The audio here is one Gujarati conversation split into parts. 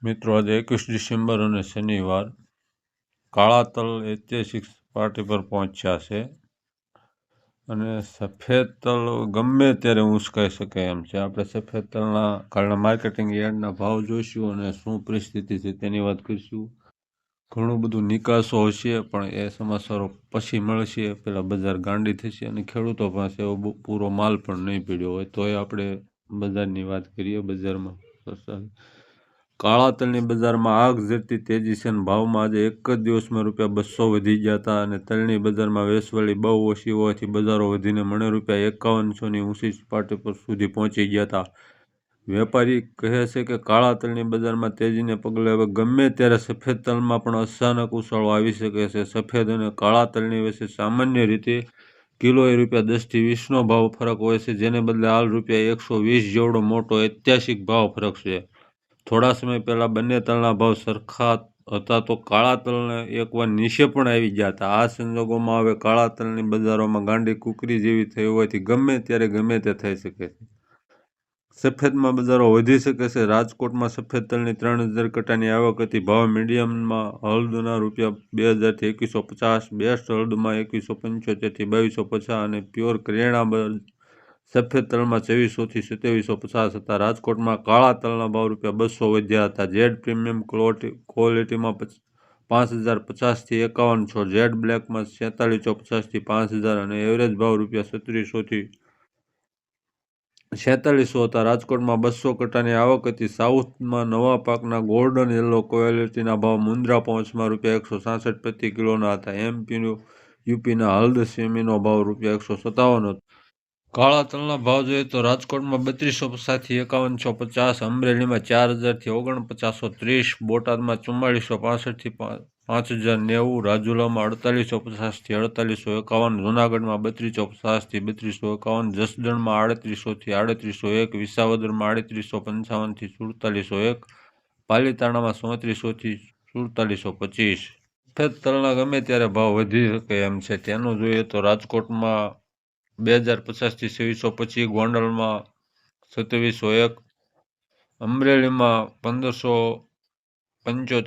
મિત્રો આજે 21 ડિસેમ્બર અને શનિવાર કાળા તલ ઐતિહાસિક સપાટી પર પહોંચ્યા છે અને સફેદ તલ ગમે ત્યારે ઉંચકાઈ શકે એમ છે. આપણે સફેદ તલના કાલના માર્કેટિંગ યાર્ડના ભાવ જોઈશું અને શું પરિસ્થિતિ છે તેની વાત કરીશું. ઘણું બધું નિકાસો હશે પણ એ સમાચારો પછી મળશે. પહેલાં બજાર ગાંડી થશે અને ખેડૂતો પાસે એવો પૂરો માલ પણ નહીં પડ્યો હોય તોય આપણે બજારની વાત કરીએ. બજારમાં કાળા તલની બજારમાં આગ ઝરતી તેજી છે અને ભાવમાં આજે એક જ દિવસમાં ₹200 વધી ગયા હતા અને તલની બજારમાં વેચવાલી બહુ ઓછી હોવાથી બજારો વધીને મણે ₹5100ની ઊંચી સપાટી પર સુધી પહોંચી ગયા હતા. વેપારી કહે છે કે કાળા તલની બજારમાં તેજીને પગલે હવે ગમે ત્યારે સફેદ તલમાં પણ અચાનક ઉછાળો આવી શકે છે. સફેદ અને કાળા તલની વચ્ચે સામાન્ય રીતે કિલોએ ₹10 થી 20નો ભાવ ફરક હોય છે, જેને બદલે હાલ ₹120 જેવડો મોટો ઐતિહાસિક ભાવ ફરક છે. થોડા સમય પહેલાં બંને તલના ભાવ સરખા હતા તો કાળા તલને એકવાર નીચે પણ આવી ગયા હતા. આ સંજોગોમાં હવે કાળા તલની બજારોમાં ગાંડી કુકરી જેવી થઈ હોવાથી ગમે ત્યારે ગમે તે થઈ શકે છે. સફેદમાં બજારો વધી શકે છે. રાજકોટમાં સફેદ તલની 3000 કટ્ટાની આવક હતી. ભાવ મીડિયમમાં હળદના ₹2000 થી 2150, બેસ્ટ હળદમાં 2175 થી 2250 અને પ્યોર કરિયાણા સફેદ તલમાં 2400 થી 2750 હતા. રાજકોટમાં કાળા તલના ભાવ ₹200 વધ્યા હતા. ઝેડ પ્રીમિયમ ક્વોલિટીમાં 5050 થી 5100, ઝેડ બ્લેકમાં 4650 થી 5000 અને એવરેજ ભાવ ₹3600 થી 4600 હતા. રાજકોટમાં 200 કટ્ટાની આવક હતી. સાઉથમાં નવા પાકના ગોલ્ડન યલો ક્વોલિટીના ભાવ મુન્દ્રા પહોંચમાં ₹166 પ્રતિ કિલોના હતા. યુપીના હળદ સેમીનો ભાવ ₹157 હતો. કાળા તલના ભાવ જોઈએ તો રાજકોટમાં 3250 થી 5150, અમરેલીમાં 4000 થી 4930, બોટાદમાં 4465 થી 5090, રાજુલામાં 4850 થી 4851, જૂનાગઢમાં 3250 થી 3251, જસદણમાં 3800 થી 3801, વિસાવદરમાં 3855 થી 4701, પાલીતાણામાં 3400 થી 4725. સફેદ તલના ગમે ત્યારે ભાવ વધી શકે એમ છે. તેનું જોઈએ તો રાજકોટમાં 2050 થી 2625, ગોંડલમાં 2701, અમરેલીમાં 1575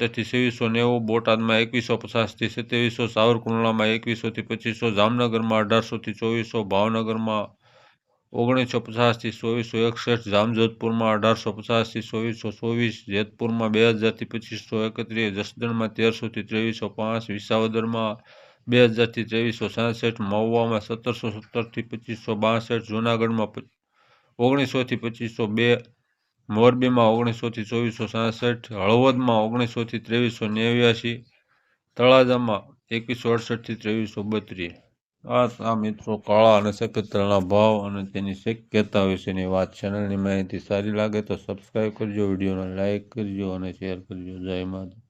થી 2790, બોટાદમાં 2150 થી 2700, સાવરકુંડલામાં 2100 થી 2500, જામનગરમાં 1800 થી 2400, ભાવનગરમાં 1950 થી 2461, જામજોધપુરમાં 1850 થી 2424, જેતપુરમાં 2000 થી 2531, જસદણમાં 1300 થી 2305, વિસાવદરમાં 2000 થી 2366, મહુવામાં 1770 થી 2562, જૂનાગઢમાં 1900 થી 2502, મોરબીમાં 1900 થી 2467, હળવદમાં 1900 થી 2389, તળાજામાં 2168 થી 2332. આ મિત્રો કાળા અને સફેદ તલના ભાવ અને તેની શક્યતા વિશેની વાત. ચેનલની માહિતી સારી લાગે તો સબસ્ક્રાઈબ કરજો, વિડીયોને લાઈક કરજો અને શેર કરજો. જય માતા.